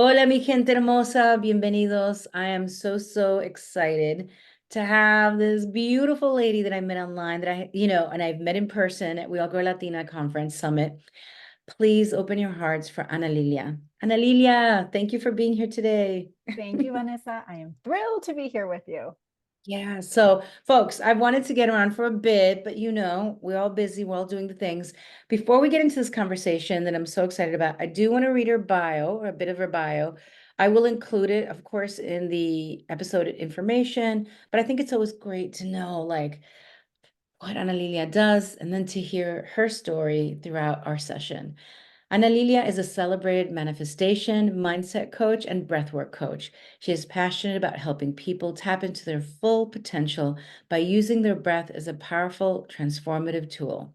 Hola, mi gente hermosa. Bienvenidos. I am so excited to have this beautiful lady that I met online that and I've met in person at We All Grow Latina Conference Summit. Please open your hearts for Ana Lilia. Ana Lilia, thank you for being here today. Thank you, Vanessa. I am thrilled to be here with you. Yeah, so folks, I've wanted to get around for a bit, but we're all busy, we're all doing the things. Before we get into this conversation that I'm so excited about, I do want to read her bio, or a bit of her bio. I will include it, of course, in the episode information, but I think it's always great to know like what Ana Lilia does and then to hear her story throughout our session. Ana Lilia is a celebrated manifestation, mindset coach, and breathwork coach. She is passionate about helping people tap into their full potential by using their breath as a powerful, transformative tool.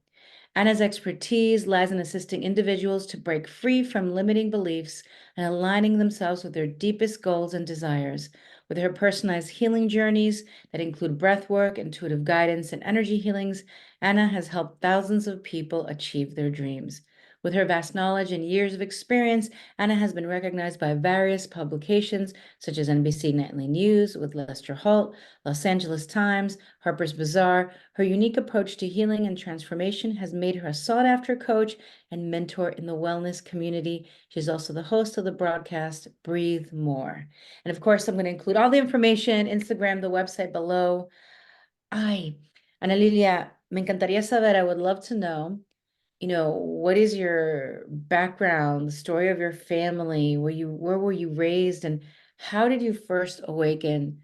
Anna's expertise lies in assisting individuals to break free from limiting beliefs and aligning themselves with their deepest goals and desires. With her personalized healing journeys that include breath work, intuitive guidance, and energy healings, Anna has helped thousands of people achieve their dreams. With her vast knowledge and years of experience, Anna has been recognized by various publications such as NBC Nightly News with Lester Holt, Los Angeles Times, Harper's Bazaar. Her unique approach to healing and transformation has made her a sought-after coach and mentor in the wellness community. She's also the host of the broadcast Breathe More. And of course, I'm going to include all the information, Instagram, the website below. Ay, Ana Lilia, me encantaría saber, I would love to know, what is your background, the story of your family, where were you raised, and how did you first awaken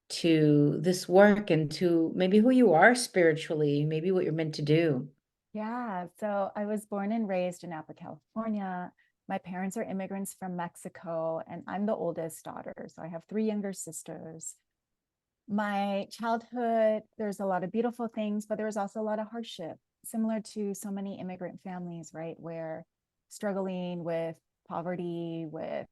to this work and to maybe who you are spiritually, maybe what you're meant to do? Yeah, so I was born and raised in Napa, California. My parents are immigrants from Mexico, and I'm the oldest daughter. So I have three younger sisters. My childhood, there's a lot of beautiful things, but there was also a lot of hardship, similar to so many immigrant families, right? Where struggling with poverty, with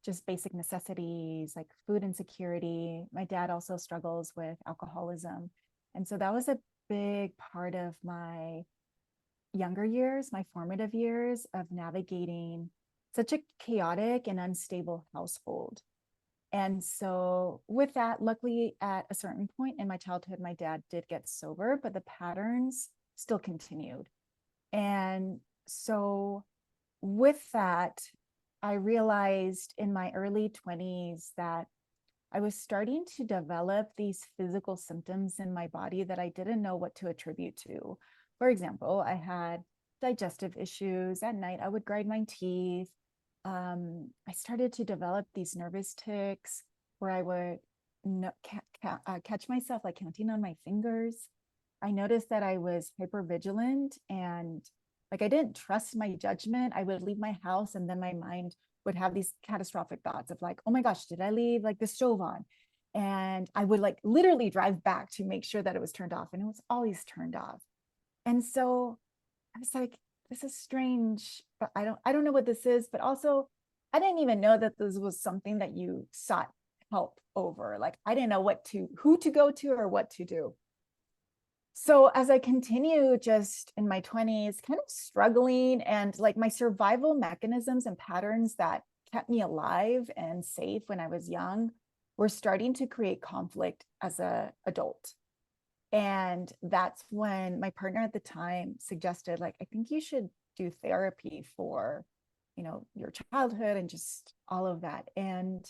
just basic necessities like food insecurity. My dad also struggles with alcoholism. And so that was a big part of my younger years, my formative years of navigating such a chaotic and unstable household. And so, with that, luckily, at a certain point in my childhood, my dad did get sober, but the patterns still continued. And so, with that, I realized in my early 20s that I was starting to develop these physical symptoms in my body that I didn't know what to attribute to. For example, I had digestive issues. At night, I would grind my teeth. I started to develop these nervous tics where I would catch myself like counting on my fingers. I noticed that I was hyper vigilant and like I didn't trust my judgment. I would leave my house and then my mind would have these catastrophic thoughts of like, oh my gosh, did I leave like the stove on? And I would like literally drive back to make sure that it was turned off, and it was always turned off. And so I was like, this is strange, but I don't know what this is. But also, I didn't even know that this was something that you sought help over. Like I didn't know who to go to or what to do. So as I continue just in my 20s, kind of struggling, and like my survival mechanisms and patterns that kept me alive and safe when I was young were starting to create conflict as a adult. And that's when my partner at the time suggested, like, I think you should do therapy for, your childhood and just all of that. And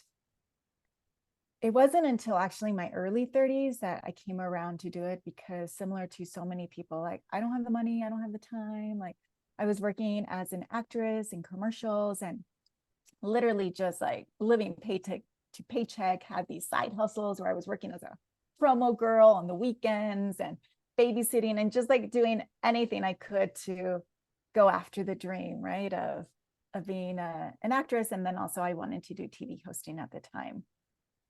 it wasn't until actually my early 30s that I came around to do it, because similar to so many people, like, I don't have the money, I don't have the time. Like, I was working as an actress in commercials and literally just like living paycheck to paycheck, had these side hustles where I was working as a promo girl on the weekends and babysitting and just like doing anything I could to go after the dream, right? Of being an actress. And then also I wanted to do TV hosting at the time.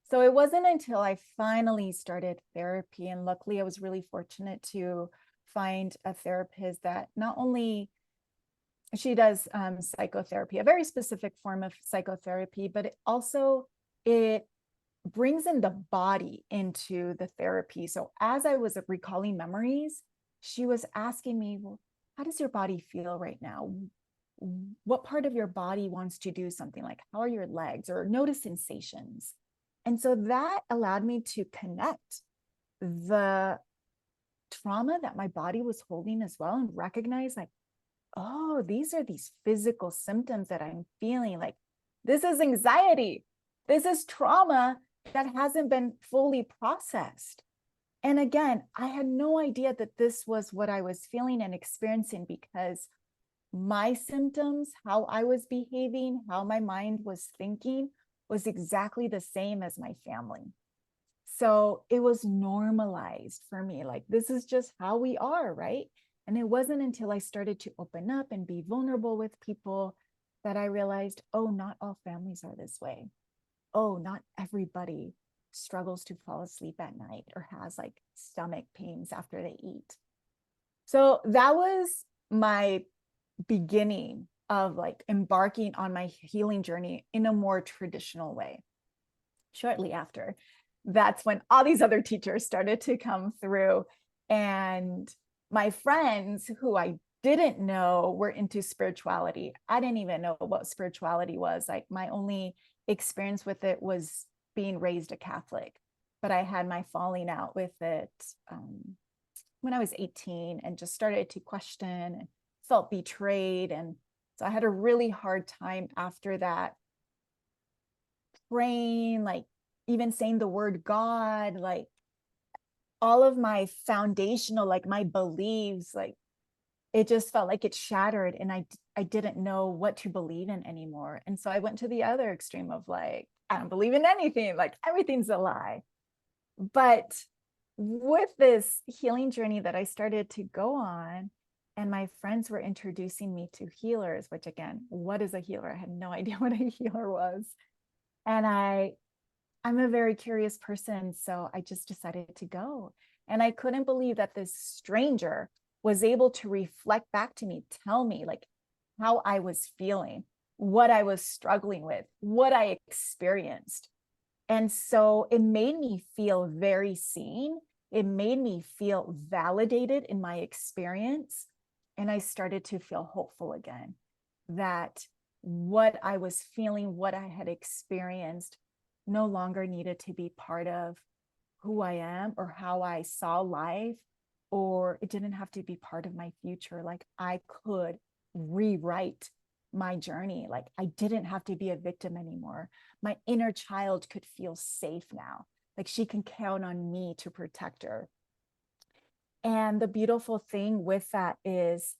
So it wasn't until I finally started therapy, and luckily I was really fortunate to find a therapist that not only she does psychotherapy, a very specific form of psychotherapy, but it brings in the body into the therapy. So as I was recalling memories, she was asking me, well, how does your body feel right now? what part of your body wants to do something, like how are your legs, or notice sensations. And so that allowed me to connect the trauma that my body was holding as well, and recognize like, oh, these are these physical symptoms that I'm feeling. Like, this is anxiety. This is trauma that hasn't been fully processed. And again, I had no idea that this was what I was feeling and experiencing, because my symptoms, how I was behaving, how my mind was thinking, was exactly the same as my family. So it was normalized for me. Like, this is just how we are, right? And it wasn't until I started to open up and be vulnerable with people that I realized, oh, not all families are this way. Oh, not everybody struggles to fall asleep at night or has like stomach pains after they eat. So that was my beginning of like embarking on my healing journey in a more traditional way. Shortly after, that's when all these other teachers started to come through, and my friends who I didn't know were into spirituality. I didn't even know what spirituality was. Like, my only experience with it was being raised a Catholic, but I had my falling out with it when I was 18, and just started to question and felt betrayed. And so I had a really hard time after that, praying, like even saying the word God, like all of my foundational, like my beliefs, like it just felt like it shattered, and I didn't know what to believe in anymore. And so I went to the other extreme of like, I don't believe in anything, like everything's a lie. But with this healing journey that I started to go on, and my friends were introducing me to healers, which again, what is a healer? I had no idea what a healer was. And I'm a very curious person, so I just decided to go. And I couldn't believe that this stranger was able to reflect back to me, tell me like how I was feeling, what I was struggling with, what I experienced. And so it made me feel very seen. It made me feel validated in my experience. And I started to feel hopeful again, that what I was feeling, what I had experienced, no longer needed to be part of who I am or how I saw life, or it didn't have to be part of my future. Like, I could rewrite my journey. Like, I didn't have to be a victim anymore. My inner child could feel safe now. Like, she can count on me to protect her. And the beautiful thing with that is,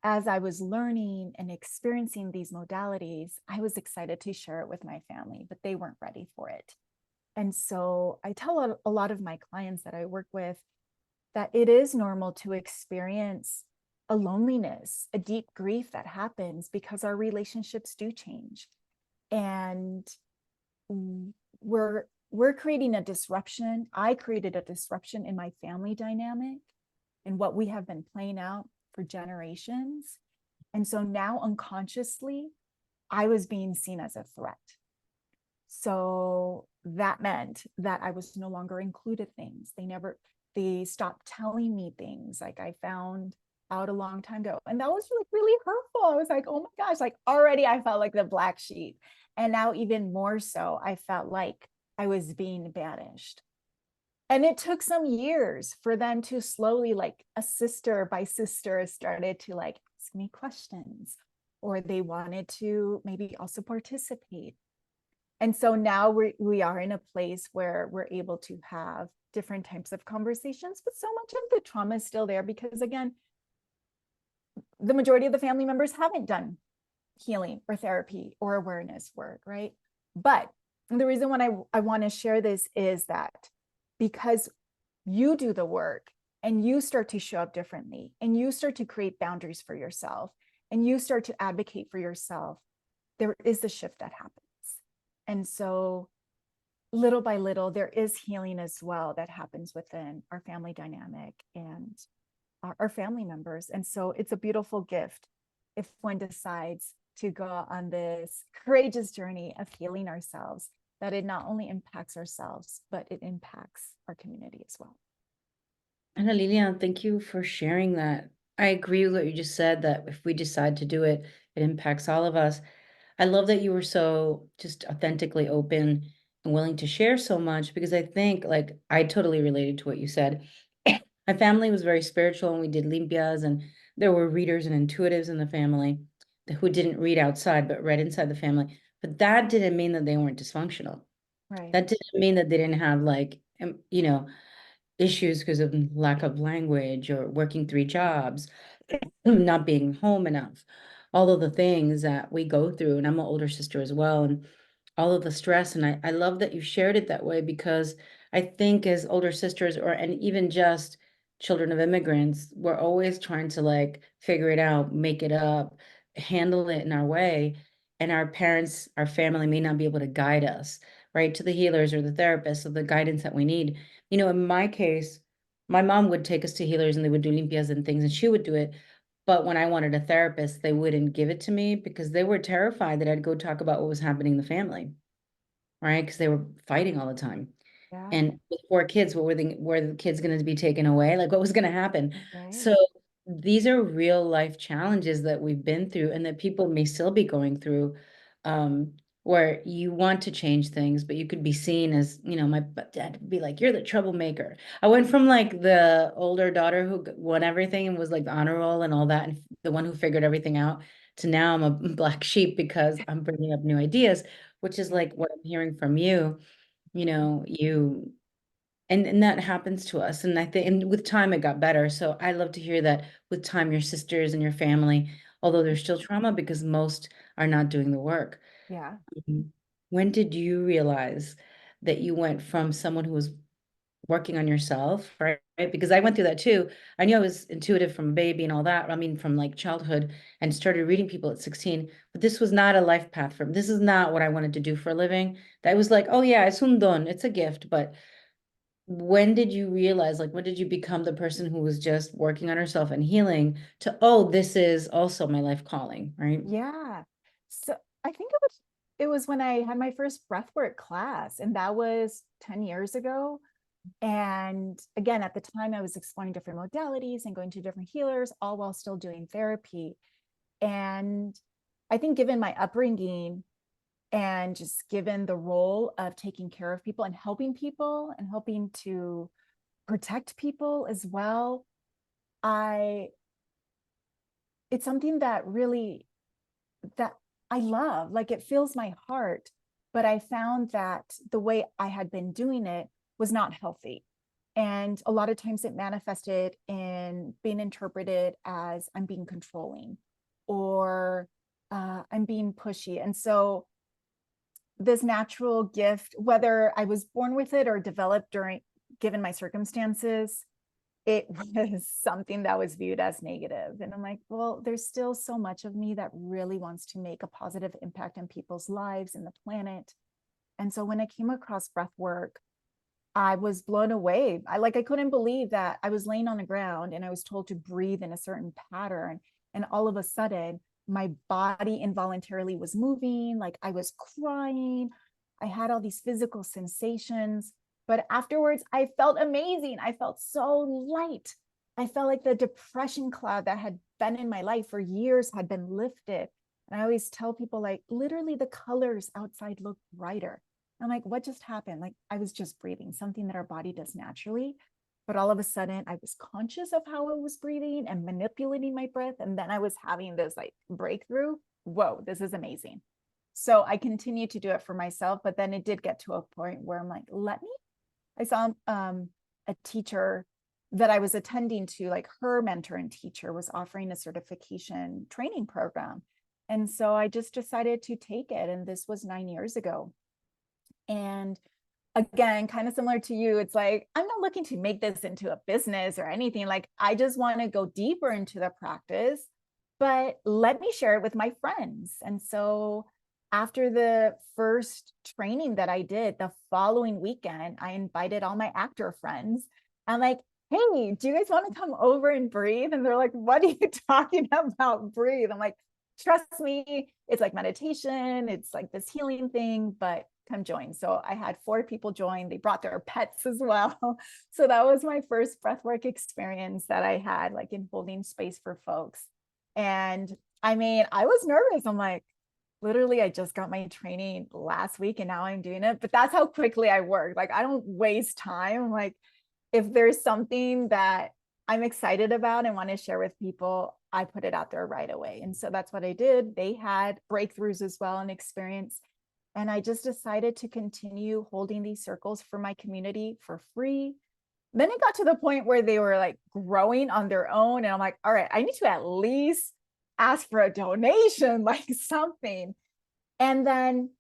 as I was learning and experiencing these modalities, I was excited to share it with my family, but they weren't ready for it. And so I tell a lot of my clients that I work with that it is normal to experience a loneliness, a deep grief that happens because our relationships do change. And we're creating a disruption. I created a disruption in my family dynamic and what we have been playing out for generations. And so now unconsciously, I was being seen as a threat. So that meant that I was no longer included things. They stopped telling me things, like I found out a long time ago. And that was like really hurtful. I was like, oh my gosh, like already I felt like the black sheep. And now even more so, I felt like I was being banished. And it took some years for them to slowly, like a sister by sister, started to like ask me questions, or they wanted to maybe also participate. And so now we are in a place where we're able to have different types of conversations, but so much of the trauma is still there because, again, the majority of the family members haven't done healing or therapy or awareness work, right? But the reason why I want to share this is that because you do the work and you start to show up differently and you start to create boundaries for yourself and you start to advocate for yourself, there is the shift that happens. And so little by little, there is healing as well that happens within our family dynamic and our family members. And so it's a beautiful gift if one decides to go on this courageous journey of healing ourselves, that it not only impacts ourselves, but it impacts our community as well. Ana Lilia, thank you for sharing that. I agree with what you just said, that if we decide to do it, it impacts all of us. I love that you were so just authentically open and willing to share so much, because I think, like, I totally related to what you said. My family was very spiritual and we did limpias, and there were readers and intuitives in the family who didn't read outside but read inside the family. But that didn't mean that they weren't dysfunctional. Right. That didn't mean that they didn't have, like, issues because of lack of language or working three jobs, not being home enough, all of the things that we go through. And I'm an older sister as well, and all of the stress. And I love that you shared it that way, because I think as older sisters, or and even just children of immigrants, we're always trying to, like, figure it out, make it up, handle it in our way. And our parents, our family may not be able to guide us, right, to the healers or the therapists, or the guidance that we need. In my case, my mom would take us to healers and they would do limpias and things, and she would do it. But when I wanted a therapist, they wouldn't give it to me because they were terrified that I'd go talk about what was happening in the family, right? Because they were fighting all the time. Yeah. And with four kids, were the kids going to be taken away? Like, what was going to happen? Right. So these are real life challenges that we've been through and that people may still be going through, um, where you want to change things, but you could be seen as, my dad would be like, you're the troublemaker. I went from, like, the older daughter who won everything and was like the honor roll and all that, and the one who figured everything out, to now I'm a black sheep because I'm bringing up new ideas, which is like what I'm hearing from you. You and that happens to us, and I think, and with time it got better. So I love to hear that with time, your sisters and your family, although there's still trauma because most are not doing the work. Yeah. Mhm. When did you realize that you went from someone who was working on yourself, right? Because I went through that too. I knew I was intuitive from a baby and all that. I mean, from, like, childhood, and started reading people at 16, but this was not a life path for me. This is not what I wanted to do for a living. That was like, oh yeah, it's un don, it's a gift. But when did you realize, like, when did you become the person who was just working on herself and healing to, oh, this is also my life calling, right? Yeah. So I think it was when I had my first breathwork class, and that was 10 years ago. And again, at the time, I was exploring different modalities and going to different healers, all while still doing therapy. And I think, given my upbringing and just given the role of taking care of people and helping to protect people as well, I it's something that really that I love. Like, it fills my heart. But I found that the way I had been doing it was not healthy. And a lot of times it manifested in being interpreted as I'm being controlling, or I'm being pushy. And so this natural gift, whether I was born with it or developed during, given my circumstances, it was something that was viewed as negative. And I'm like, well, there's still so much of me that really wants to make a positive impact on people's lives and the planet. And so when I came across breath work, I was blown away. I couldn't believe that I was laying on the ground and I was told to breathe in a certain pattern. And all of a sudden, my body involuntarily was moving, like I was crying. I had all these physical sensations. But afterwards, I felt amazing. I felt so light. I felt like the depression cloud that had been in my life for years had been lifted. And I always tell people, like, literally the colors outside look brighter. I'm like, what just happened? Like, I was just breathing, something that our body does naturally. But all of a sudden, I was conscious of how I was breathing and manipulating my breath. And then I was having this, like, breakthrough. Whoa, this is amazing. So I continued to do it for myself. But then it did get to a point where I'm like, I saw a teacher that I was attending to, like, her mentor and teacher was offering a certification training program. And so I just decided to take it. And this was 9 years ago. And again, kind of similar to you, it's like, I'm not looking to make this into a business or anything. Like, I just want to go deeper into the practice, but let me share it with my friends. And so after the first training that I did, the following weekend, I invited all my actor friends. I'm like, hey, do you guys want to come over and breathe? And they're like, what are you talking about, breathe? I'm like, trust me, it's like meditation, it's like this healing thing, but come join. So I had 4 people join. They brought their pets as well. So that was my first breathwork experience that I had, like in holding space for folks. And I mean, I was nervous. I'm like, literally, I just got my training last week and now I'm doing it. But that's how quickly I work. Like, I don't waste time. Like, if there's something that I'm excited about and want to share with people, I put it out there right away. And so that's what I did. They had breakthroughs as well and experience. And I just decided to continue holding these circles for my community for free. Then it got to the point where they were like growing on their own. And I'm like, all right, I need to at least ask for a donation, like something. And then,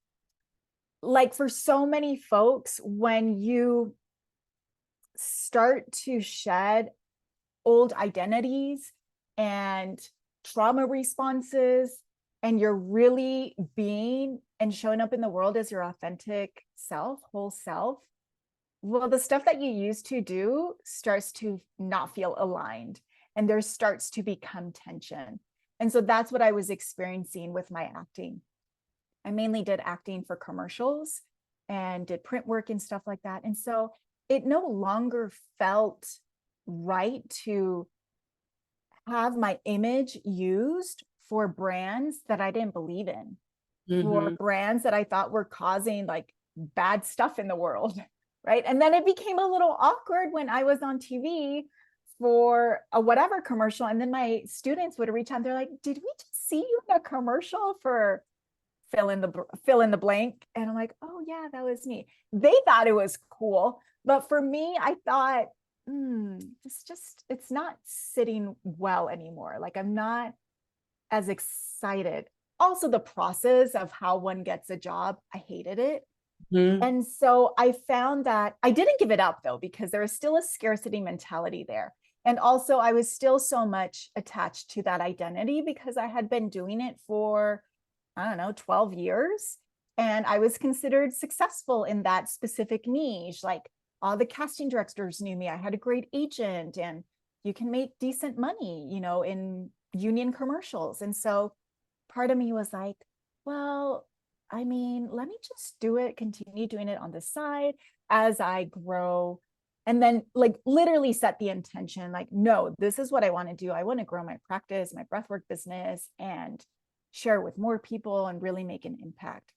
like, for so many folks, when you start to shed old identities and trauma responses, and you're really being and showing up in the world as your authentic self, whole self, well, the stuff that you used to do starts to not feel aligned, and there starts to become tension. And so that's what I was experiencing with my acting. I mainly did acting for commercials and did print work and stuff like that. And so it no longer felt right to have my image used for brands that I didn't believe in, for brands that I thought were causing like bad stuff in the world. Right. And then it became a little awkward when I was on TV for a whatever commercial. And then my students would reach out. They're like, did we just see you in a commercial for fill in the blank? And I'm like, oh yeah, that was me. They thought it was cool. But for me, I thought, it's not sitting well anymore. Like, I'm not as excited. Also, the process of how one gets a job, I hated it. And so I found that I didn't give it up though, because there was still a scarcity mentality there. And also I was still so much attached to that identity because I had been doing it for, I don't know, 12 years. And I was considered successful in that specific niche. Like, all the casting directors knew me. I had a great agent, and you can make decent money, in union commercials. And so part of me was like, well, I mean, let me just do it, continue doing it on the side as I grow. And then, like, literally set the intention, like, no, this is what I want to do. I want to grow my practice, my breathwork business, and share with more people and really make an impact.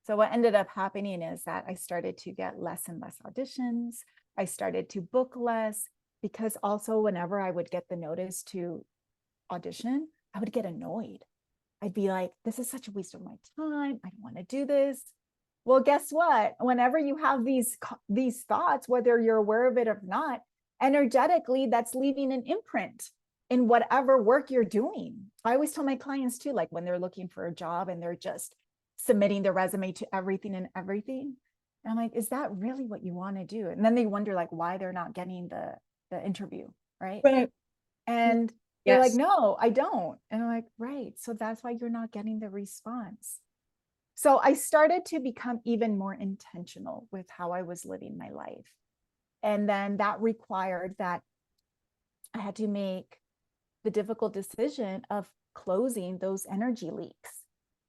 So what ended up happening is that I started to get less and less auditions. I started to book less, because also whenever I would get the notice to audition, I would get annoyed. I'd be like, this is such a waste of my time. I don't want to do this. Well, guess what? Whenever you have these thoughts, whether you're aware of it or not, energetically, that's leaving an imprint in whatever work you're doing. I always tell my clients too, like when they're looking for a job and they're just submitting their resume to everything. And I'm like, is that really what you want to do? And then they wonder like why they're not getting the interview, right? And they're like, no, I don't. And I'm like, right. So that's why you're not getting the response. So I started to become even more intentional with how I was living my life. And then that required that I had to make the difficult decision of closing those energy leaks.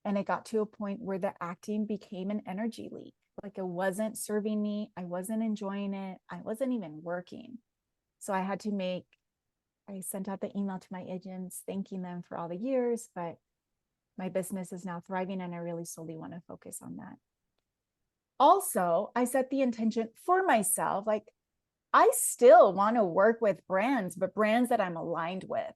And it got to a point where the acting became an energy leak. Like, it wasn't serving me. I wasn't enjoying it. I wasn't even working. So I sent out the email to my agents, thanking them for all the years, but my business is now thriving and I really solely want to focus on that. Also, I set the intention for myself, like, I still want to work with brands, but brands that I'm aligned with,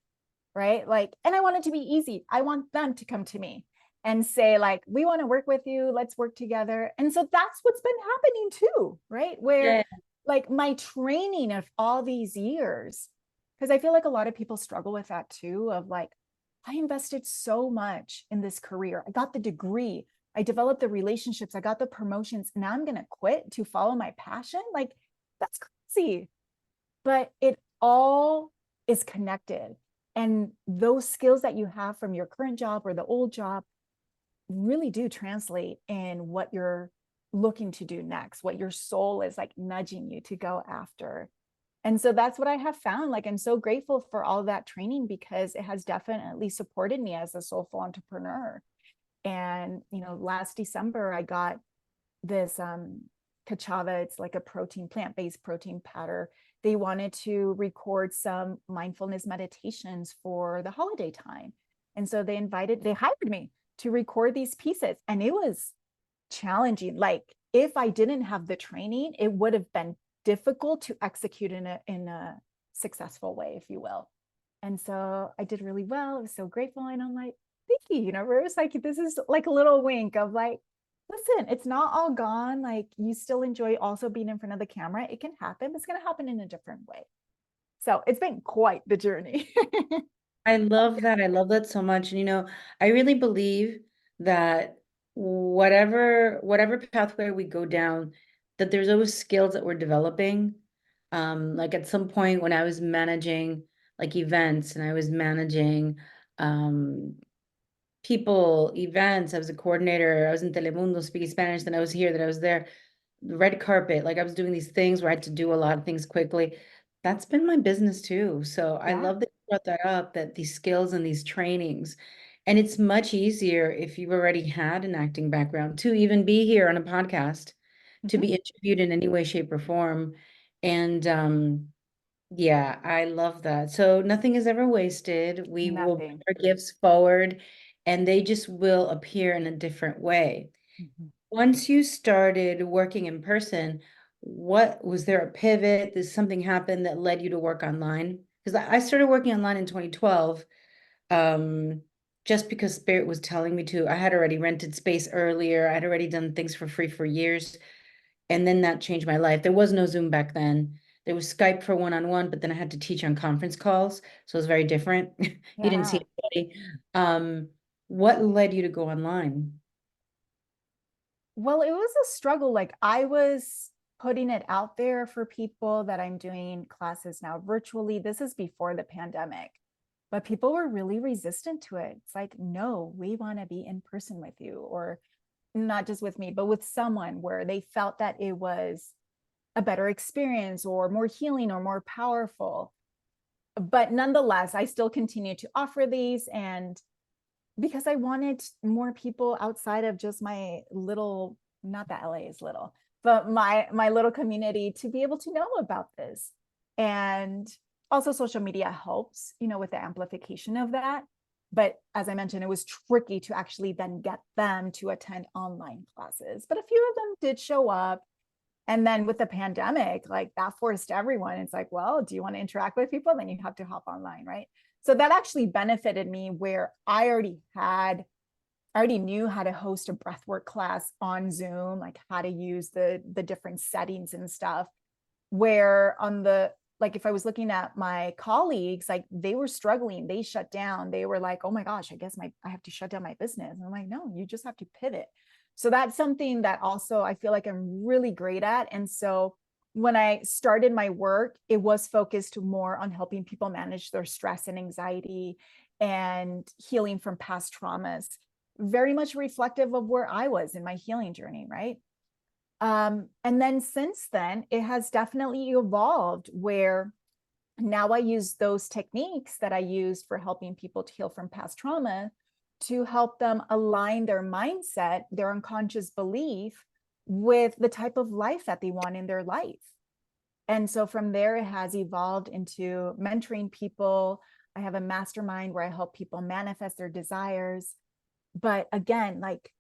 right? Like, and I want it to be easy. I want them to come to me and say like, we want to work with you, let's work together. And so that's what's been happening too, right? Where like my training of all these years, because I feel like a lot of people struggle with that too, of like, I invested so much in this career. I got the degree, I developed the relationships, I got the promotions. Now I'm going to quit to follow my passion. Like, that's crazy. But it all is connected. And those skills that you have from your current job or the old job really do translate in what you're looking to do next, what your soul is like nudging you to go after. And so that's what I have found. Like, I'm so grateful for all that training because it has definitely supported me as a soulful entrepreneur. And, last December, I got this cachava. It's like a protein, plant-based protein powder. They wanted to record some mindfulness meditations for the holiday time. And so they hired me to record these pieces. And it was challenging. Like if I didn't have the training, it would have been difficult to execute in a successful way, if you will. And so I did really well. I was so grateful. And I'm like, thank you, universe. Like this is like a little wink of like, listen, it's not all gone. Like you still enjoy also being in front of the camera. It can happen, but it's going to happen in a different way. So it's been quite the journey. I love that. I love that so much. And I really believe that whatever pathway we go down, that there's always skills that we're developing. Like at some point when I was managing like events and I was managing um people, events, I was a coordinator, I was in Telemundo speaking Spanish, then I was here, then I was there, the red carpet, like I was doing these things where I had to do a lot of things quickly. That's been my business too. So I Yeah. love that you brought that up, that these skills and these trainings. And it's much easier if you've already had an acting background to even be here on a podcast, to Mhm. be interviewed in any way, shape, or form. And yeah, I love that. So nothing is ever wasted. We will bring Nothing. our gifts forward and they just will appear in a different way. Mhm. Once you started working in person, what was there a pivot? Did something happen that led you to work online? Because I started working online in 2012, um, just because Spirit was telling me to. I had already rented space earlier. I had already done things for free for years. And then that changed my life. There was no Zoom back then. There was Skype for one-on-one, but then I had to teach on conference calls. So it was very different. You didn't see Yeah. anybody. What led you to go online? Well, it was a struggle. Like I was putting it out there for people that I'm doing classes now virtually. This is before the pandemic, but people were really resistant to it. It's like, no, we want to be in person with you, or not just with me, but with someone where they felt that it was a better experience or more healing or more powerful. But nonetheless, I still continue to offer these, and because I wanted more people outside of just my little, not that LA is little, but my little community to be able to know about this. And also social media helps, with the amplification of that. But as I mentioned, it was tricky to actually then get them to attend online classes. But a few of them did show up. And then with the pandemic, like that forced everyone. It's like, well, do you want to interact with people? Then you have to hop online, right? So that actually benefited me where I already knew how to host a breathwork class on Zoom, like how to use the different settings and stuff. Where on the like if I was looking at my colleagues, like they were struggling, they shut down. They were like, oh my gosh, I guess I have to shut down my business. And I'm like, no, you just have to pivot. So that's something that also I feel like I'm really great at. And so when I started my work, it was focused more on helping people manage their stress and anxiety and healing from past traumas, very much reflective of where I was in my healing journey, right? And then since then, it has definitely evolved where now I use those techniques that I used for helping people to heal from past trauma to help them align their mindset, their unconscious belief with the type of life that they want in their life. And so from there, it has evolved into mentoring people. I have a mastermind where I help people manifest their desires. But again, like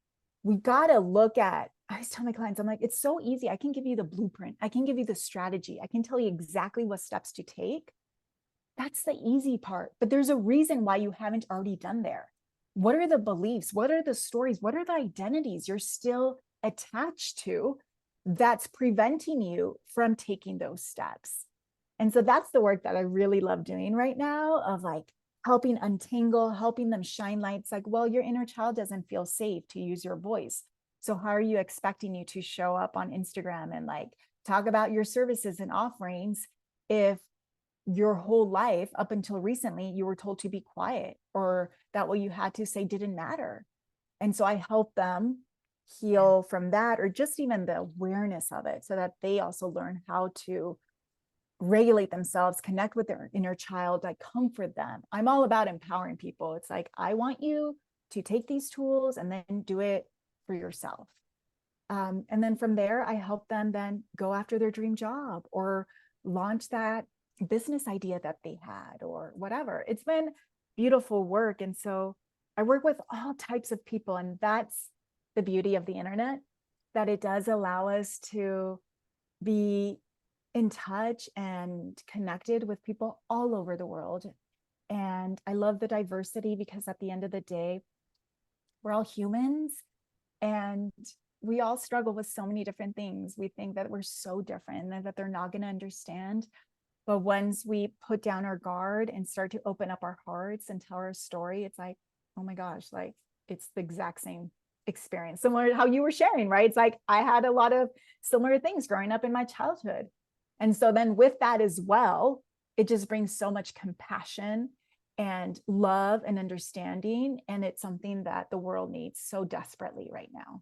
we got to look at, I always tell my clients, I'm like, it's so easy. I can give you the blueprint. I can give you the strategy. I can tell you exactly what steps to take. That's the easy part. But there's a reason why you haven't already done there. What are the beliefs? What are the stories? What are the identities you're still attached to that's preventing you from taking those steps? And so that's the work that I really love doing right now, of like helping untangle, helping them shine lights. Like, well, your inner child doesn't feel safe to use your voice. So how are you expecting you to show up on Instagram and like talk about your services and offerings if your whole life up until recently you were told to be quiet, or that what you had to say didn't matter? And so I help them Yeah. heal from that, or just even the awareness of it, so that they also learn how to regulate themselves, connect with their inner child, like comfort them. I'm all about empowering people. It's like, I want you to take these tools and then do it for yourself. And then from there, I help them then go after their dream job or launch that business idea that they had or whatever. It's been beautiful work. And so I work with all types of people. And that's the beauty of the internet, that it does allow us to be in touch and connected with people all over the world. And I love the diversity because at the end of the day, we're all humans and we all struggle with so many different things. We think that we're so different and that they're not going to understand. But once we put down our guard and start to open up our hearts and tell our story, it's like, oh my gosh, like it's the exact same experience. Similar to how you were sharing, right? It's like I had a lot of similar things growing up in my childhood. And so then with that as well, it just brings so much compassion and love and understanding. And it's something that the world needs so desperately right now.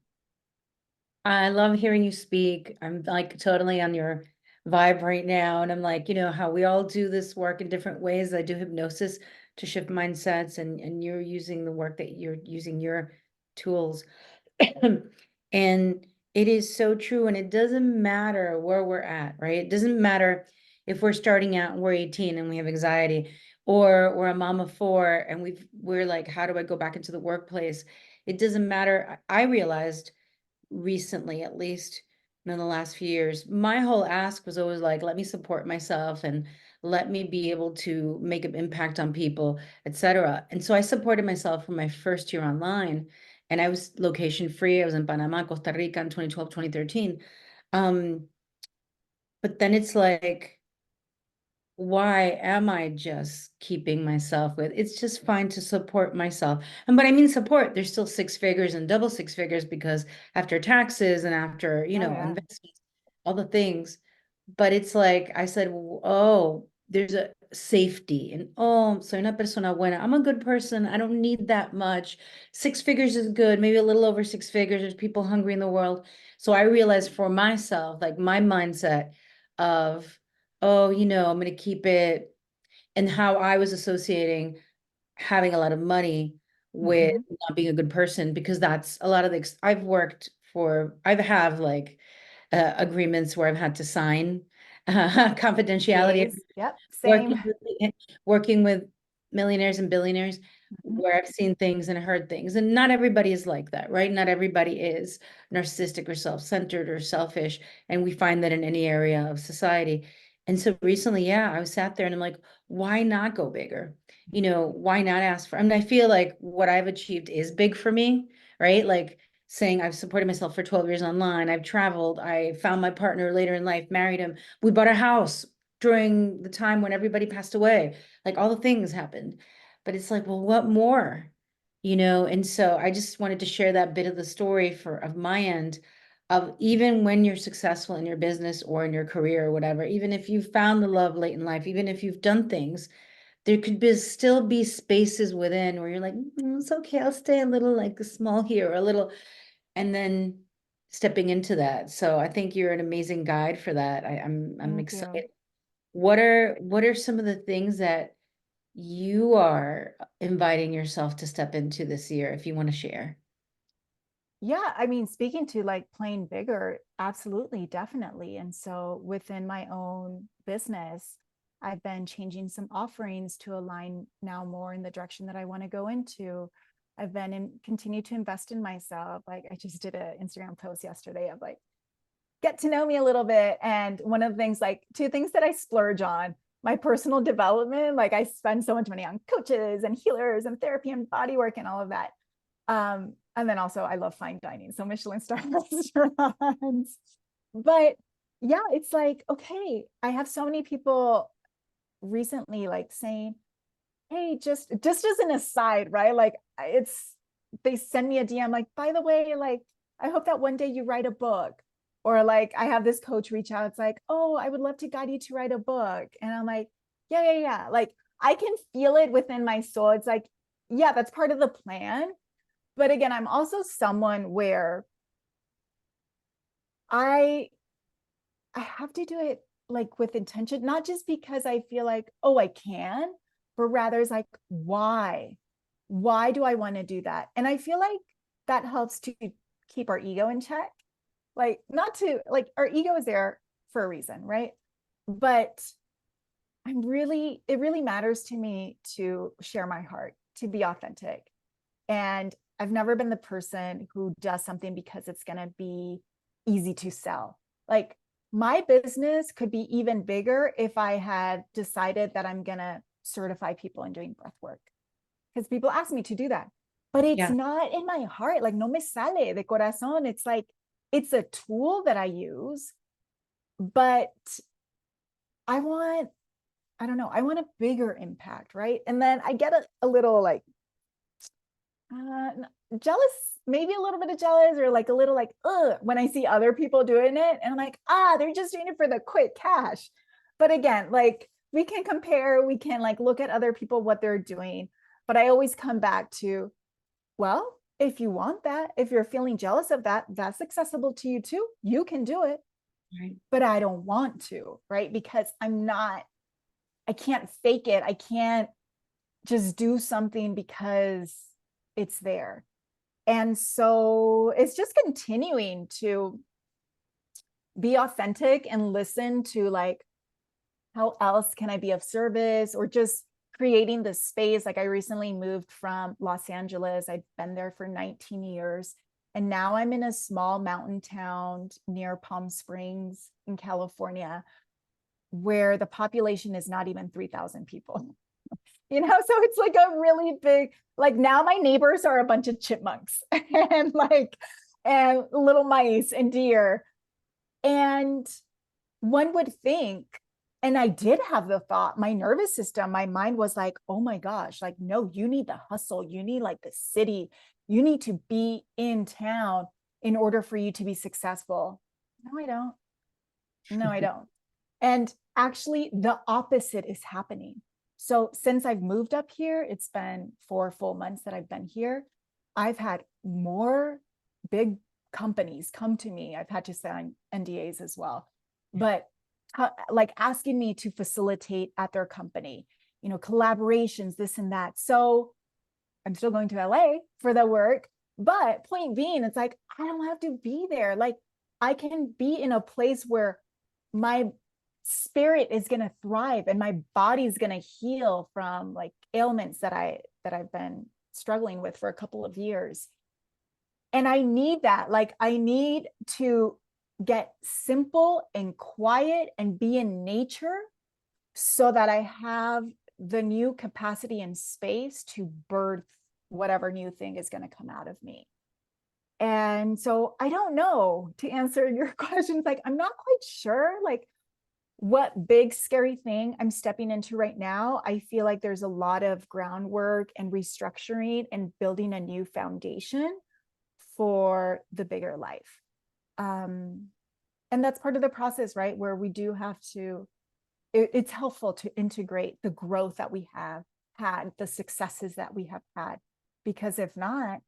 I love hearing you speak. I'm like totally on your vibe right now. And I'm like, how we all do this work in different ways. I do hypnosis to shift mindsets, and you're using the work that you're using your tools. And it is so true. And it doesn't matter where we're at, right? It doesn't matter if we're starting out and we're 18 and we have anxiety, or we're a mom of four and we're like, how do I go back into the workplace? It doesn't matter. I realized recently, at least in the last few years, my whole ask was always like, let me support myself and let me be able to make an impact on people, etc. And so I supported myself for my first year online, and I was location free. I was in Panama, Costa Rica in 2012, 2013. But then it's like, why am I just keeping myself with? It's just fine to support myself. And but I mean support, there's still six figures and double six figures because after taxes and after, Oh yeah. investments, all the things. But it's like I said, oh, there's a safety and oh, soy una persona buena. I'm a good person. I don't need that much. Six figures is good, maybe a little over six figures. There's people hungry in the world. So I realized for myself, like my mindset of, oh, I'm going to keep it, and how I was associating having a lot of money with Mm-hmm. not being a good person, because that's a lot of the, I've have like agreements where I've had to sign confidentiality, Yes. Yep. working Same. with, working with millionaires and billionaires, Mm-hmm. where I've seen things and heard things. And not everybody is like that, right? Not everybody is narcissistic or self-centered or selfish. And we find that in any area of society. And so recently, yeah, I was sat there and I'm like, why not go bigger? Why not ask for, I mean, I feel like what I've achieved is big for me, right? Like saying I've supported myself for 12 years online. I've traveled. I found my partner later in life, married him. We bought a house during the time when everybody passed away. Like all the things happened. But it's like, well, what more? And so I just wanted to share that bit of the story of my end, of even when you're successful in your business or in your career or whatever, even if you've found the love late in life, even if you've done things, there could still be spaces within where you're like, it's okay, I'll stay a little like small here or a little, and then stepping into that. So I think you're an amazing guide for that. I'm Thank you. excited. What are some of the things that you are inviting yourself to step into this year, if you want to share? Yeah, I mean, speaking to like playing bigger, absolutely, definitely. And so within my own business, I've been changing some offerings to align now more in the direction that I want to go into. I've been continue to invest in myself. Like I just did an Instagram post yesterday of like, get to know me a little bit. And one of the things, like two things that I splurge on, my personal development, like I spend so much money on coaches and healers and therapy and body work and all of that. And then also I love fine dining, so Michelin star restaurants. But yeah, it's like, okay, I have so many people recently like saying, hey, just as an aside, right? Like it's they send me a DM like, by the way, like I hope that one day you write a book. Or like I have this coach reach out, it's like, oh, I would love to guide you to write a book. And I'm like, yeah. Like I can feel it within my soul. It's like, yeah, that's part of the plan. But again, I'm also someone where I I have to do it like with intention, not just because I feel like, oh, I can, but rather it's like, why? Why do I want to do that? And I feel like that helps to keep our ego in check. Like, not to, like, our ego is there for a reason, right? But it really matters to me to share my heart, to be authentic. And I've never been the person who does something because it's going to be easy to sell. Like, my business could be even bigger if I had decided that I'm going to certify people in doing breath work, because people ask me to do that. But it's Yeah. not in my heart. Like, no me sale de corazón. It's like, it's a tool that I use, but I want, I don't know, I want a bigger impact, right? And then I get a little like uh, jealous, maybe a little bit of jealous, or like a little like, ugh, when I see other people doing it. And I'm like, they're just doing it for the quick cash. But again, like, we can compare, we can like look at other people, what they're doing. But I always come back to, well, if you want that, if you're feeling jealous of that, that's accessible to you too. You can do it. Right. But I don't want to, right? Because I can't fake it. I can't just do something because it's there. And so it's just continuing to be authentic and listen to, like, how else can I be of service, or just creating the space. Like, I recently moved from Los Angeles. I've been there for 19 years. And now I'm in a small mountain town near Palm Springs in California, where the population is not even 3,000 people. So it's like a really big, like, now my neighbors are a bunch of chipmunks and like, and little mice and deer. And one would think, and I did have the thought, my nervous system, my mind was like, oh my gosh, like, no, you need the hustle. You need like the city. You need to be in town in order for you to be successful. No, I don't. No, I don't. And actually, the opposite is happening. So since I've moved up here, it's been 4 full months that I've been here. I've had more big companies come to me. I've had to sign NDAs as well, but like, asking me to facilitate at their company, collaborations, this and that. So I'm still going to LA for the work, but point being, it's like, I don't have to be there. Like, I can be in a place where my spirit is going to thrive and my body's going to heal from like ailments that I've been struggling with for a couple of years. And I need that. Like, I need to get simple and quiet and be in nature so that I have the new capacity and space to birth whatever new thing is going to come out of me. And so I don't know, to answer your questions. Like, I'm not quite sure, like, what big scary thing I'm stepping into right now. I feel like there's a lot of groundwork and restructuring and building a new foundation for the bigger life. And that's part of the process, right? Where we do have to, it's helpful to integrate the growth that we have had, the successes that we have had, because if not,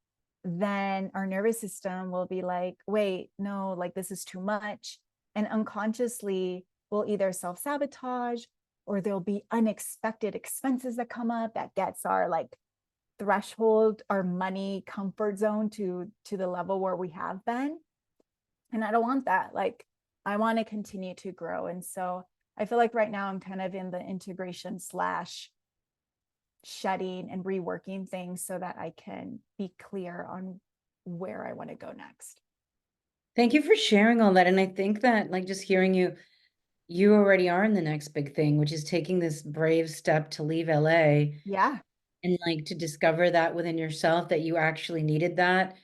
then our nervous system will be like, wait, no, like, this is too much. And unconsciously, we'll either self-sabotage, or there'll be unexpected expenses that come up that gets our like threshold, our money comfort zone to the level where we have been. And I don't want that. Like, I want to continue to grow. And so I feel like right now I'm kind of in the integration / shedding and reworking things so that I can be clear on where I want to go next. Thank you for sharing all that. And I think that, like, just hearing you, you already are in the next big thing, which is taking this brave step to leave LA Yeah. and like to discover that within yourself that you actually needed that.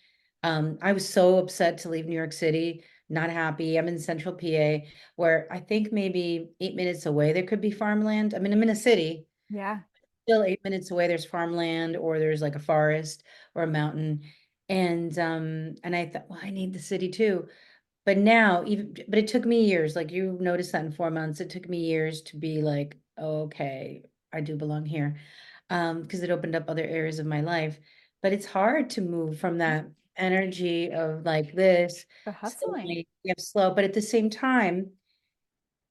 I was so upset to leave New York City, not happy. I'm in central PA, where I think maybe 8 minutes away there could be farmland. I mean, I'm in a city, Yeah. still 8 minutes away, there's farmland, or there's like a forest or a mountain. And I thought, well, I need the city too. But now, even, but it took me years. Like, you noticed that in 4 months, it took me years to be like, oh, okay, I do belong here. Because it opened up other areas of my life. But it's hard to move from that energy of like this, The so hustling. like, you have slow, but at the same time,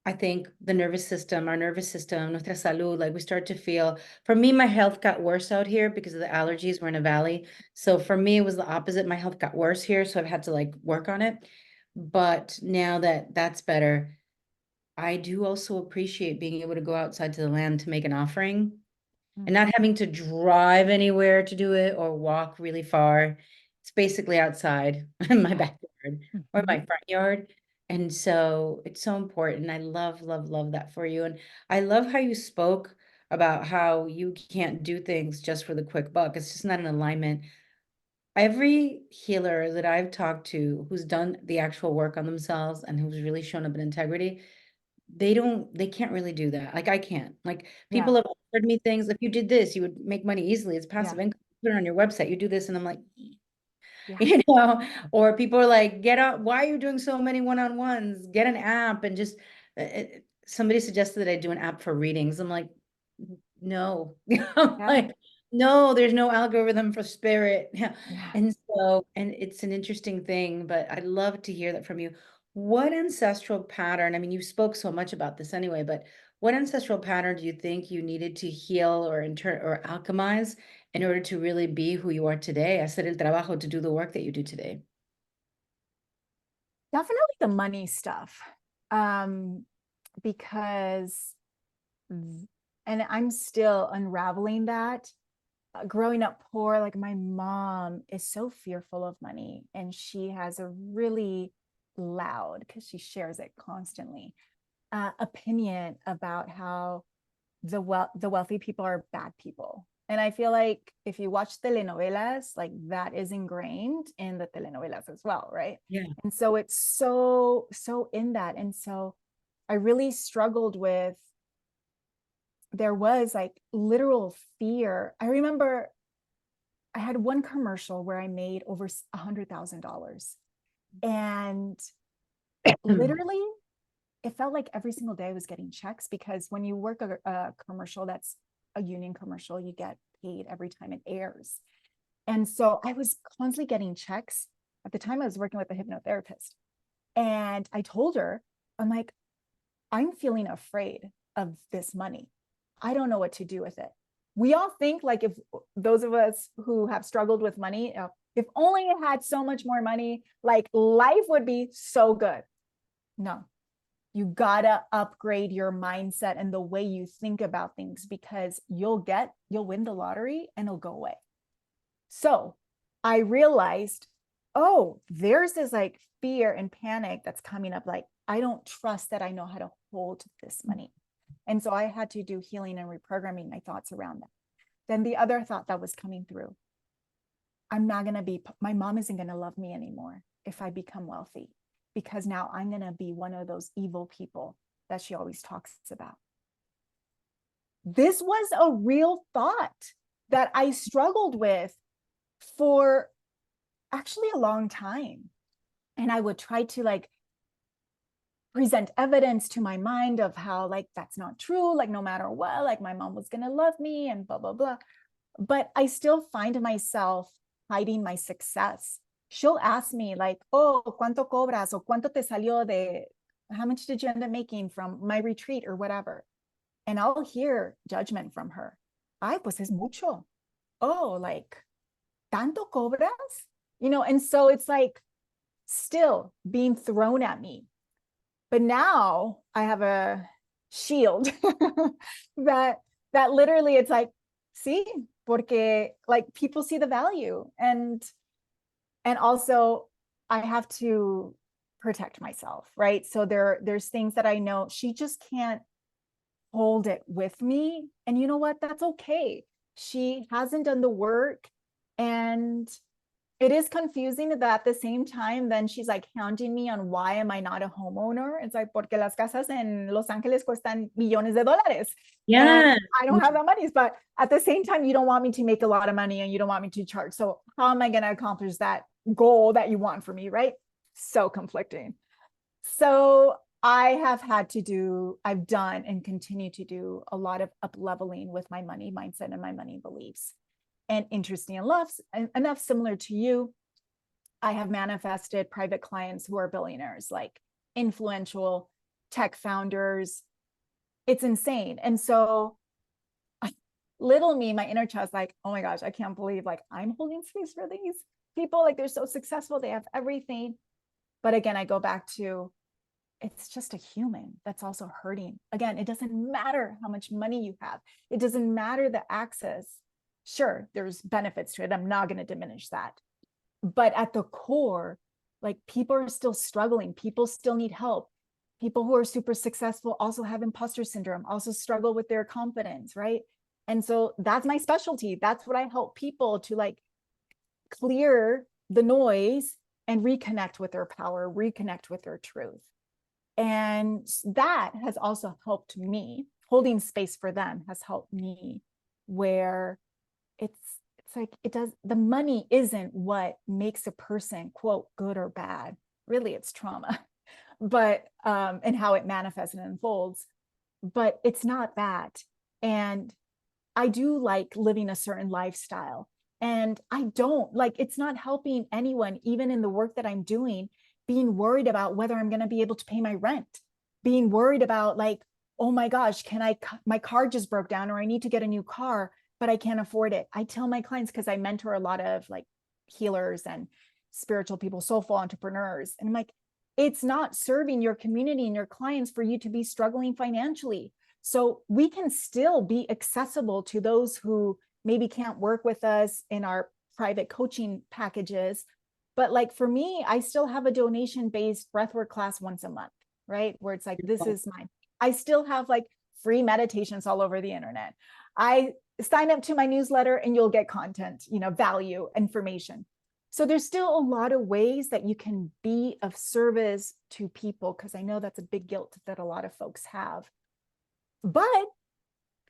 I think the nervous system, our nervous system, nuestra salud, like, we start to feel, for me, my health got worse out here because of the allergies. We're in a valley. So for me, it was the opposite. My health got worse here. So I've had to like work on it. But now that that's better, I do also appreciate being able to go outside to the land to make an offering and Mm. not having to drive anywhere to do it or walk really far. It's basically outside in my Yeah. backyard or Mhm. my front yard. And so it's so important. I love, love, love that for you. And I love how you spoke about how you can't do things just for the quick buck. It's just not in alignment. Every healer that I've talked to who's done the actual work on themselves and who's really shown up in integrity, they can't really do that. Like I can't. Like Yeah. people have offered me things. If you did this, you would make money easily. It's Yeah. passive income. Put it on your website. You do this, and I'm like, Yeah. or people are like, get out. Why are you doing so many one-on-ones? Get an app and just somebody suggested that I do an app for readings. I'm like, no. I'm Yeah. like, no, there's no algorithm for spirit. Yeah. Yeah. And so, and it's an interesting thing, but I'd love to hear that from you. What ancestral pattern, I mean, you spoke so much about this anyway, but what ancestral pattern do you think you needed to heal or or alchemize in order to really be who you are today? Hacer el trabajo, to do the work that you do today. Definitely the money stuff. Um, because, and I'm still unraveling that. Growing up poor, like my mom is so fearful of money, and she has a really loud, because she shares it constantly, opinion about how the wealthy people are bad people. And I feel like if you watch telenovelas, like that is ingrained in the telenovelas as well, right? Yeah. And so it's so in that. And so I really struggled with, there was like literal fear. I remember I had one commercial where I made over $100,000, and literally it felt like every single day I was getting checks, because when you work a commercial that's a union commercial, you get paid every time it airs. And so I was constantly getting checks. At the time, I was working with a hypnotherapist. And I told her, I'm like, I'm feeling afraid of this money. I don't know what to do with it. We all think like, if those of us who have struggled with money, if only I had so much more money, like life would be so good. No, you gotta upgrade your mindset and the way you think about things, because you'll win the lottery and it'll go away. So I realized, oh, there's this like fear and panic that's coming up. Like, I don't trust that I know how to hold this money. And so I had to do healing and reprogramming my thoughts around that. Then the other thought that was coming through, my mom isn't going to love me anymore if I become wealthy, because now I'm going to be one of those evil people that she always talks about. This was a real thought that I struggled with for actually a long time. And I would try to like present evidence to my mind of how like that's not true, like no matter what, like my mom was going to love me and blah blah blah. But I still find myself hiding my success. She'll ask me like, oh, cuánto cobras, o cuánto te salió de, how much did you end up making from my retreat or whatever. And I'll hear judgment from her. Ay, pues es mucho. Oh, like, tanto cobras? And so it's like still being thrown at me. But now I have a shield that literally it's like, see, porque like people see the value, and also I have to protect myself, right? So there's things that I know she just can't hold it with me. And you know what? That's okay. She hasn't done the work, and it is confusing that at the same time, then she's like hounding me on why am I not a homeowner? It's like, porque las casas en Los Angeles cuestan millones de dólares. And Yeah. I don't have that money. But at the same time, you don't want me to make a lot of money and you don't want me to charge. So how am I going to accomplish that goal that you want for me? Right. So conflicting. So I've done and continue to do a lot of up leveling with my money mindset and my money beliefs. And interesting enough, similar to you, I have manifested private clients who are billionaires, like influential tech founders. It's insane. And so little me, my inner child is like, oh my gosh, I can't believe like I'm holding space for these people. Like they're so successful. They have everything. But again, I go back to, it's just a human that's also hurting. Again, it doesn't matter how much money you have. It doesn't matter the access. Sure, there's benefits to it. I'm not going to diminish that. But at the core, like, people are still struggling. People still need help. People who are super successful also have imposter syndrome, also struggle with their confidence, right? And so that's my specialty. That's what I help people to, like, clear the noise and reconnect with their power, reconnect with their truth. And that has also helped me. Holding space for them has helped me, where it's like, it does, the money isn't what makes a person, quote, good or bad. Really, it's trauma, but and how it manifests and unfolds. But it's not that. And I do like living a certain lifestyle. And I don't like, it's not helping anyone, even in the work that I'm doing, being worried about whether I'm going to be able to pay my rent, being worried about, like, oh my gosh, my car just broke down, or I need to get a new car, but I can't afford it. I tell my clients, because I mentor a lot of, like, healers and spiritual people, soulful entrepreneurs. And I'm like, it's not serving your community and your clients for you to be struggling financially. So we can still be accessible to those who maybe can't work with us in our private coaching packages. But, like, for me, I still have a donation-based breathwork class once a month, right? Where it's like, this is mine. I still have, like, free meditations all over the internet. I sign up to my newsletter and you'll get content, value, information. So there's still a lot of ways that you can be of service to people, because I know that's a big guilt that a lot of folks have. But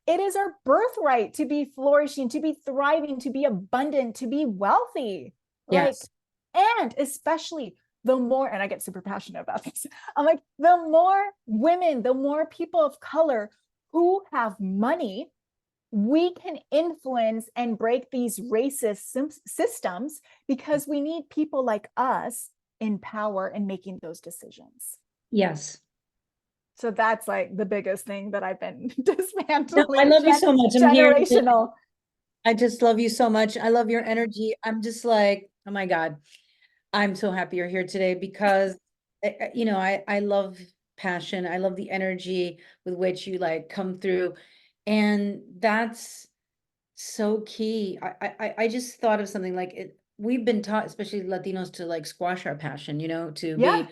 it is our birthright to be flourishing, to be thriving, to be abundant, to be wealthy. Like, Yes. and especially the more, and I get super passionate about this, I'm like, the more women, the more people of color who have money, we can influence and break these racist systems, because we need people like us in power and making those decisions. Yes. So that's, like, the biggest thing that I've been No, I dismantling, love you so much. I'm here. generational. I just love you so much. I love your energy. I'm just like, oh my God, I'm so happy you're here today because, I love passion. I love the energy with which you like come through. And that's so key. I just thought of something like it. We've been taught, especially Latinos, to like squash our passion, to Yeah, be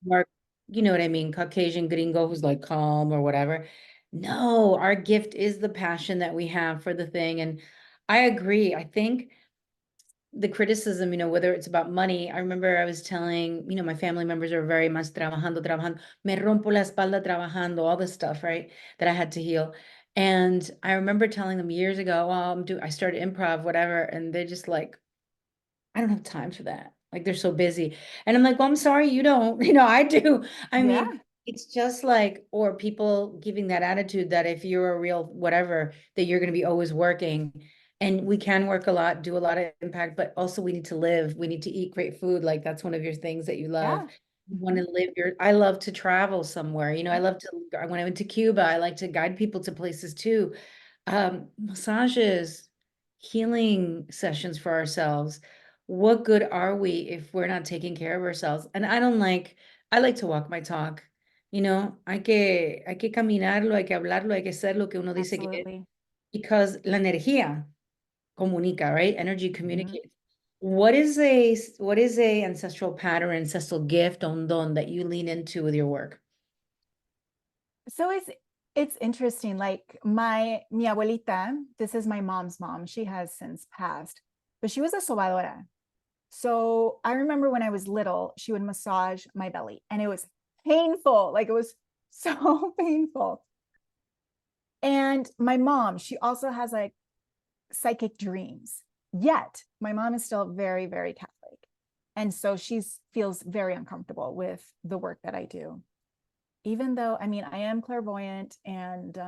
more, you know what I mean, Caucasian gringo who's like calm or whatever. No, our gift is the passion that we have for the thing. And I agree. I think the criticism, whether it's about money, I remember I was telling, my family members are very much trabajando, me rompo la espalda trabajando, all this stuff, right? That I had to heal. And I remember telling them years ago, well, I started improv, whatever. And they're just like, I don't have time for that. Like they're so busy. And I'm like, well, I'm sorry, you don't, I do. I yeah, mean, it's just like, or people giving that attitude that if you're a real whatever, that you're going to be always working. And we can work a lot, do a lot of impact, but also we need to live. We need to eat great food. Like that's one of your things that you love. yeah. You want Mhm. to live I love to travel somewhere. I love to, when I went to Cuba, I like to guide people to places too. Massages, healing sessions for ourselves. What good are we if we're not taking care of ourselves? And I like to walk my talk. Hay que caminarlo, hay que hablarlo, hay que ser lo que uno dice que es, Absolutely. because la energía comunica, right? Energy Mhm. communicates. What is a ancestral pattern, ancestral gift, un don that you lean into with your work? So it's interesting. Like, mi abuelita, this is my mom's mom. She has since passed, but she was a sobadora. So I remember when I was little, she would massage my belly, and it was painful. Like, it was so painful. And my mom, she also has, like, psychic dreams. Yet my mom is still very, very Catholic. And so she feels very uncomfortable with the work that I do. Even though, I mean, I am clairvoyant, and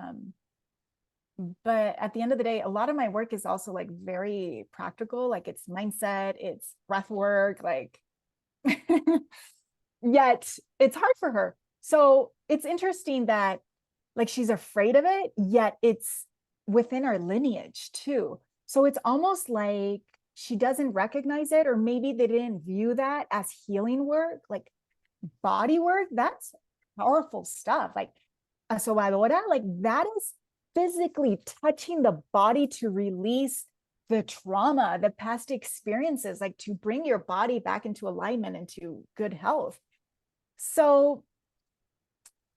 but at the end of the day, a lot of my work is also, like, very practical. Like, it's mindset, it's breath work, like, yet it's hard for her. So it's interesting that, like, she's afraid of it, yet it's within our lineage too. So it's almost like she doesn't recognize it, or maybe they didn't view that as healing work. Like, body work, that's powerful stuff. Like a sobadora, like that is physically touching the body to release the trauma, the past experiences, like to bring your body back into alignment, into good health. So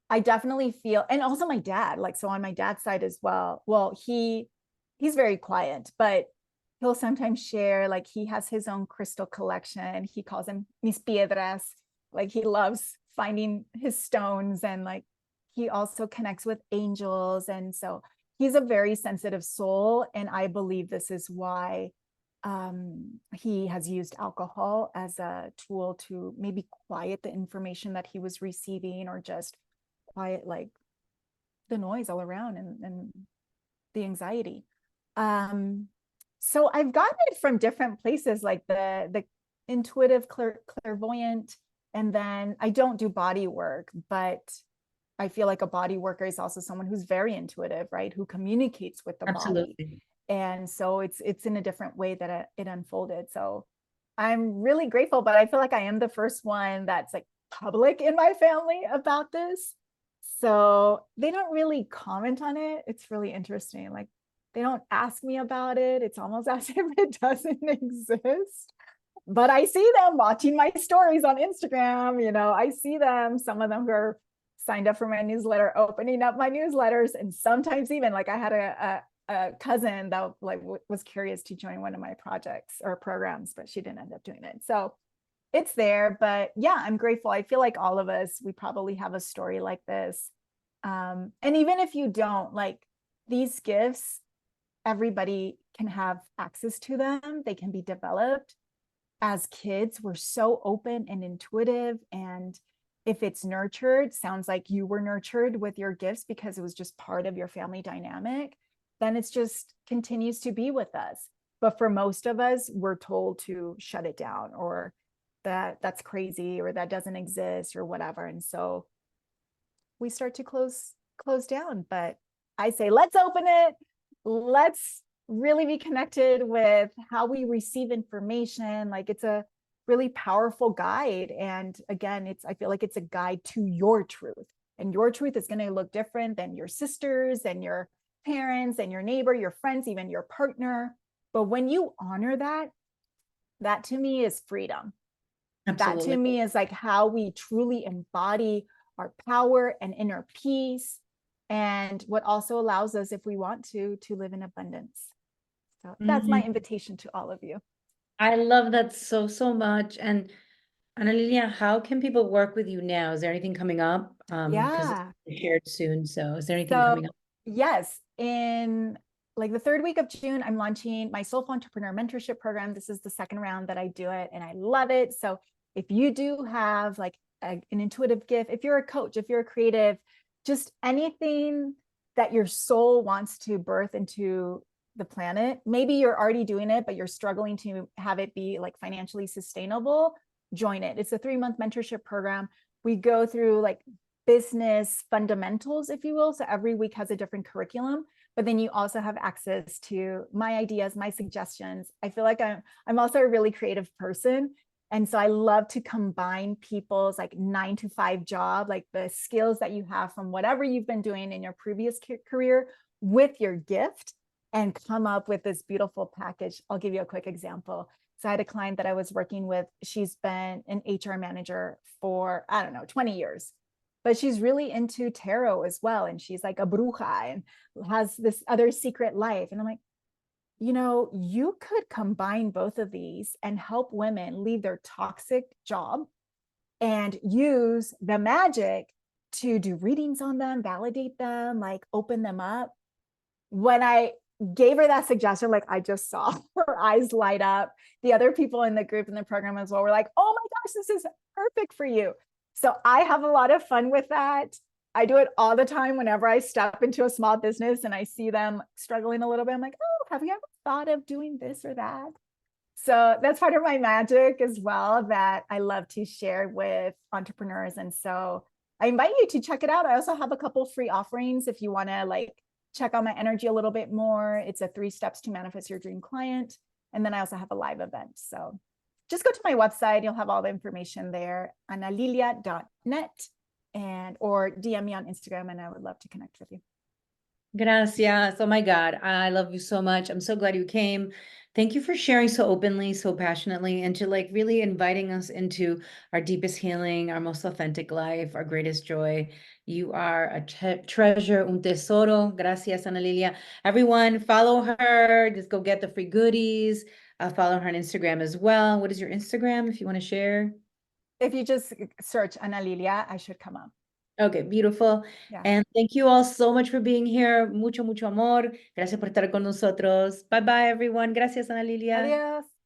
I definitely feel, and also my dad, like, so on my dad's side as well. Well, he's very quiet, but he'll sometimes share, like he has his own crystal collection. He calls them mis piedras. Like he loves finding his stones, and like he also connects with angels. And so he's a very sensitive soul. And I believe this is why he has used alcohol as a tool to maybe quiet the information that he was receiving, or just quiet like the noise all around, and the anxiety. So I've gotten it from different places, like the intuitive clairvoyant, and then I don't do body work, but I feel like a body worker is also someone who's very intuitive, right? Who communicates with the body. Absolutely. And so it's in a different way that it unfolded. So I'm really grateful, but I feel like I am the first one that's like public in my family about this. So they don't really comment on it. It's really interesting. Like they don't ask me about it. It's almost as if it doesn't exist. But I see them watching my stories on Instagram. You know, I see them, some of them who are signed up for my newsletter, opening up my newsletters. And sometimes even like I had a cousin that like was curious to join one of my projects or programs, but she didn't end up doing it. So it's there. But yeah, I'm grateful. I feel like all of us, we probably have a story like this. And even if you don't, like these gifts, everybody can have access to them. They can be developed. As kids, we're so open and intuitive. And if it's nurtured, sounds like you were nurtured with your gifts because it was just part of your family dynamic, then it's just continues to be with us. But for most of us, we're told to shut it down, or that's crazy, or that doesn't exist, or whatever. And so we start to close down. But I say, let's open it. Let's really be connected with how we receive information. Like it's a really powerful guide. And again, I feel like it's a guide to your truth. And your truth is going to look different than your sisters and your parents and your neighbor, your friends, even your partner. But when you honor that, that to me is freedom. That to Absolutely. me is like how we truly embody our power and inner peace, and what also allows us, if we want to live in abundance. So that's my Mhm. invitation to all of you. I love that so, so much. And Ana Lilia, how can people work with you now? Is there anything coming up? Because Yeah. it's shared soon. So is there anything So coming up? yes, in like the third week of June, I'm launching my Soulful Entrepreneur Mentorship Program. This is the second round that I do it, and I love it. So if you do have like an intuitive gift, if you're a coach, if you're a creative, just anything that your soul wants to birth into the planet, maybe you're already doing it, but you're struggling to have it be like financially sustainable, join it. It's a 3-month mentorship program. We go through like business fundamentals, if you will. So every week has a different curriculum, but then you also have access to my ideas, my suggestions. I feel like I'm also a really creative person. And so I love to combine people's like 9-to-5 job, like the skills that you have from whatever you've been doing in your previous career with your gift, and come up with this beautiful package. I'll give you a quick example. So I had a client that I was working with. She's been an HR manager for, I don't know, 20 years, but she's really into tarot as well. And she's like a bruja and has this other secret life. And I'm like, you know, you could combine both of these and help women leave their toxic job and use the magic to do readings on them, validate them, like open them up. When I gave her that suggestion, like I just saw her eyes light up. The other people in the group in the program as well were like, oh my gosh, this is perfect for you. So I have a lot of fun with that. I do it all the time whenever I step into a small business and I see them struggling a little bit. I'm like, oh, have you ever thought of doing this or that? So that's part of my magic as well that I love to share with entrepreneurs. And so I invite you to check it out. I also have a couple free offerings if you want to like check out my energy a little bit more. It's a 3 steps to manifest your dream client. And then I also have a live event. So just go to my website. You'll have all the information there, analilia.net, or DM me on Instagram, and I would love to connect with you. Gracias. Oh my God. I love you so much. I'm so glad you came. Thank you for sharing so openly, so passionately, and to like really inviting us into our deepest healing, our most authentic life, our greatest joy. You are a treasure, un tesoro. Gracias, Ana Lilia. Everyone, follow her. Just go get the free goodies. Follow her on Instagram as well. What is your Instagram if you want to share? If you just search Ana Lilia, I should come up. Okay, beautiful. Yeah. And thank you all so much for being here. Mucho, mucho amor. Gracias por estar con nosotros. Bye bye, everyone. Gracias, Ana Lilia. Adios.